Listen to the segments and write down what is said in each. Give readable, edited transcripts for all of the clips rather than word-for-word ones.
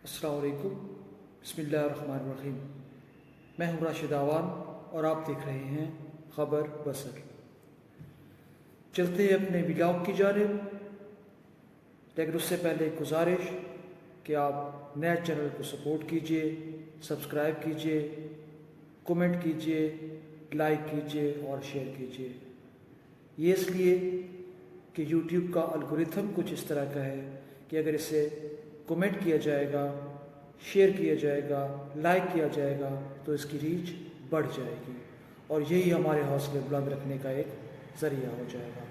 السلام علیکم، بسم اللہ الرحمن الرحیم۔ میں ہوں راشد آوان اور آپ دیکھ رہے ہیں خبر بصر۔ چلتے ہیں اپنے ولاگ کی جانب، لیکن اس سے پہلے ایک گزارش کہ آپ نئے چینل کو سپورٹ کیجئے، سبسکرائب کیجئے، کومنٹ کیجئے، لائک کیجئے اور شیئر کیجئے۔ یہ اس لیے کہ یوٹیوب کا الگوریتھم کچھ اس طرح کا ہے کہ اگر اسے کومنٹ کیا جائے گا، شیئر کیا جائے گا، لائک کیا جائے گا تو اس کی ریچ بڑھ جائے گی اور یہی ہمارے حوصلے بلند رکھنے کا ایک ذریعہ ہو جائے گا۔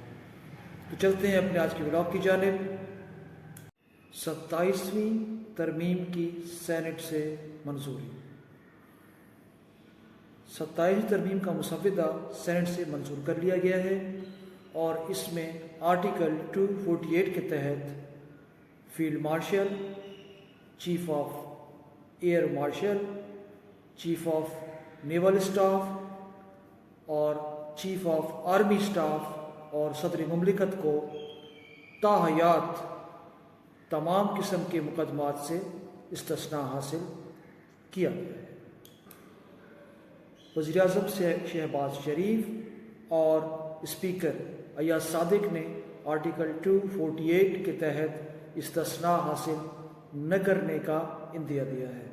تو چلتے ہیں اپنے آج کے ولاگ کی جانب۔ 27ویں ترمیم کی سینٹ سے منظوری۔ 27ویں ترمیم کا مسودہ سینٹ سے منظور کر لیا گیا ہے اور اس میں آرٹیکل 248 کے تحت field marshal, chief of air marshal, chief of naval staff اور چیف آف آرمی اسٹاف اور صدر مملکت کو تاحیات تمام قسم کے مقدمات سے استثناء حاصل کیا گیا ہے۔ وزیر اعظم شہباز شریف اور اسپیکر ایاز صادق نے آرٹیکل 248 کے تحت استثناء حاصل نہ کرنے کا اندیہ دیا ہے۔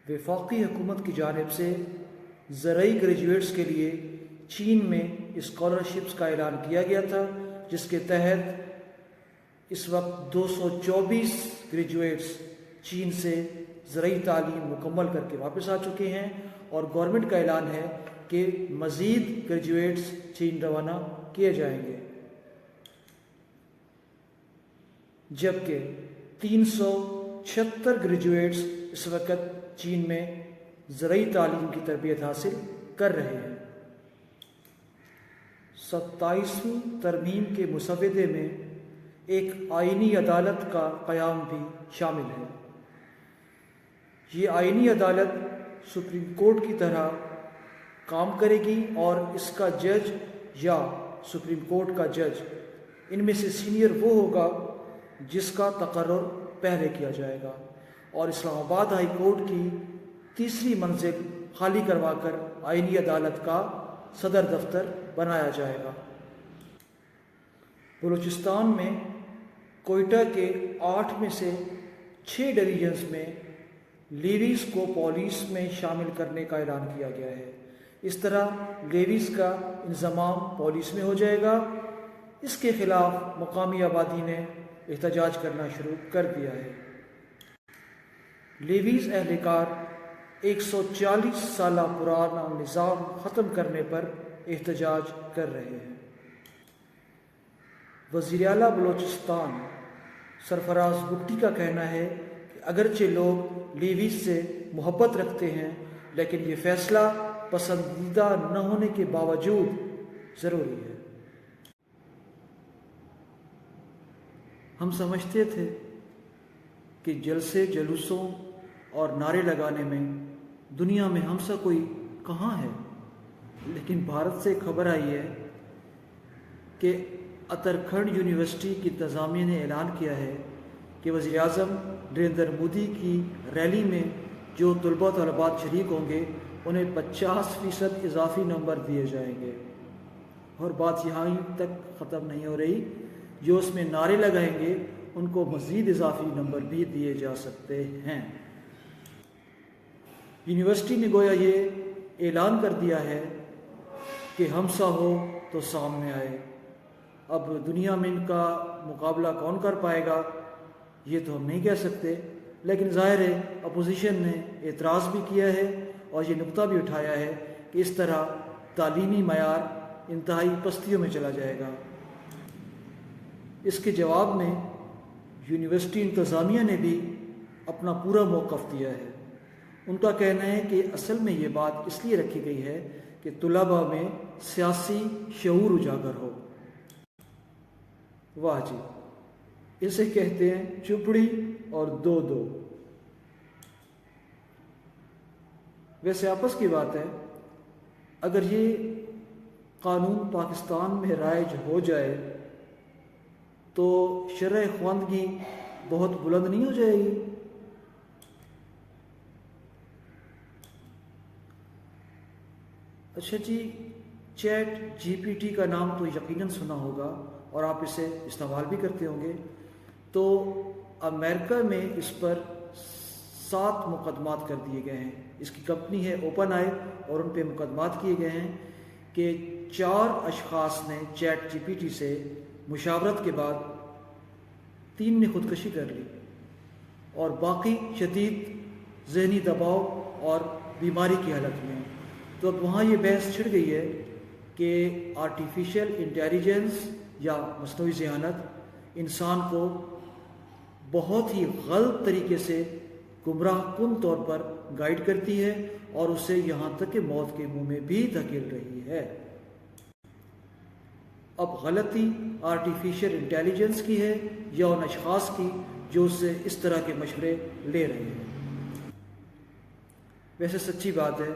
وفاقی حکومت کی جانب سے زرعی گریجویٹس کے لیے چین میں اسکالرشپس کا اعلان کیا گیا تھا، جس کے تحت اس وقت 224 گریجویٹس چین سے زرعی تعلیم مکمل کر کے واپس آ چکے ہیں اور گورنمنٹ کا اعلان ہے کہ مزید گریجویٹس چین روانہ کیے جائیں گے، جبکہ 376 گریجویٹس اس وقت چین میں زرعی تعلیم کی تربیت حاصل کر رہے ہیں۔ 27ویں ترمیم کے مسودے میں ایک آئینی عدالت کا قیام بھی شامل ہے۔ یہ آئینی عدالت سپریم کورٹ کی طرح کام کرے گی اور اس کا جج یا سپریم کورٹ کا جج ان میں سے سینئر وہ ہوگا جس کا تقرر پہلے کیا جائے گا اور اسلام آباد ہائی کورٹ کی تیسری منزل خالی کروا کر آئینی عدالت کا صدر دفتر بنایا جائے گا۔ بلوچستان میں کوئٹہ کے 8 میں سے 6 ڈویژنز میں لیویز کو پولیس میں شامل کرنے کا اعلان کیا گیا ہے۔ اس طرح لیویز کا انضمام پولیس میں ہو جائے گا۔ اس کے خلاف مقامی آبادی نے احتجاج کرنا شروع کر دیا ہے۔ لیویز اہلکار 140 سالہ پرانا نظام ختم کرنے پر احتجاج کر رہے ہیں۔ وزیر اعلیٰ بلوچستان سرفراز بگٹی کا کہنا ہے کہ اگرچہ لوگ لیویز سے محبت رکھتے ہیں لیکن یہ فیصلہ پسندیدہ نہ ہونے کے باوجود ضروری ہے۔ ہم سمجھتے تھے کہ جلسے جلوسوں اور نعرے لگانے میں دنیا میں ہم سا کوئی کہاں ہے، لیکن بھارت سے خبر آئی ہے کہ اترکھنڈ یونیورسٹی کی انتظامیہ نے اعلان کیا ہے کہ وزیر اعظم نریندر مودی کی ریلی میں جو طلباء طالبات شریک ہوں گے انہیں 50% اضافی نمبر دیے جائیں گے۔ اور بات یہاں تک ختم نہیں ہو رہی، جو اس میں نعرے لگائیں گے ان کو مزید اضافی نمبر بھی دیے جا سکتے ہیں۔ یونیورسٹی نے گویا یہ اعلان کر دیا ہے کہ ہمسا ہو تو سامنے آئے۔ اب دنیا میں ان کا مقابلہ کون کر پائے گا یہ تو ہم نہیں کہہ سکتے، لیکن ظاہر ہے اپوزیشن نے اعتراض بھی کیا ہے اور یہ نقطہ بھی اٹھایا ہے کہ اس طرح تعلیمی معیار انتہائی پستیوں میں چلا جائے گا۔ اس کے جواب میں یونیورسٹی انتظامیہ نے بھی اپنا پورا موقف دیا ہے۔ ان کا کہنا ہے کہ اصل میں یہ بات اس لیے رکھی گئی ہے کہ طلباء میں سیاسی شعور اجاگر ہو۔ واہ جی، اسے کہتے ہیں چپڑی اور دو۔ ویسے آپس کی بات ہے، اگر یہ قانون پاکستان میں رائج ہو جائے تو شرح خواندگی بہت بلند نہیں ہو جائے گی؟ اچھا جی، چیٹ جی پی ٹی کا نام تو یقیناً سنا ہوگا اور آپ اسے استعمال بھی کرتے ہوں گے۔ تو امریکہ میں اس پر 7 مقدمات کر دیے گئے ہیں۔ اس کی کمپنی ہے اوپن آئی اور ان پہ مقدمات کیے گئے ہیں کہ 4 اشخاص نے چیٹ جی پی ٹی سے مشاورت کے بعد 3 نے خودکشی کر لی اور باقی شدید ذہنی دباؤ اور بیماری کی حالت میں۔ تو اب وہاں یہ بحث چھڑ گئی ہے کہ آرٹیفیشل انٹیلیجنس یا مصنوعی ذہانت انسان کو بہت ہی غلط طریقے سے گمراہ کن طور پر گائیڈ کرتی ہے اور اسے یہاں تک کہ موت کے منہ میں بھی دھکیل رہی ہے۔ اب غلطی آرٹیفیشل انٹیلیجنس کی ہے یا ان اشخاص کی جو اس سے اس طرح کے مشورے لے رہے ہیں؟ ویسے سچی بات ہے،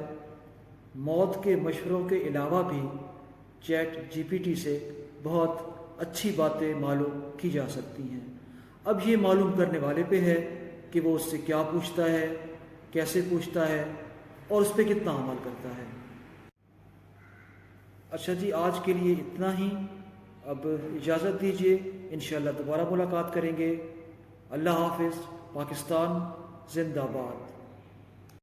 موت کے مشوروں کے علاوہ بھی چیٹ جی پی ٹی سے بہت اچھی باتیں معلوم کی جا سکتی ہیں۔ اب یہ معلوم کرنے والے پہ ہے کہ وہ اس سے کیا پوچھتا ہے، کیسے پوچھتا ہے اور اس پہ کتنا عمل کرتا ہے۔ اچھا جی، آج کے لیے اتنا ہی۔ اب اجازت دیجیے، انشاءاللہ دوبارہ ملاقات کریں گے۔ اللہ حافظ۔ پاکستان زندہ باد۔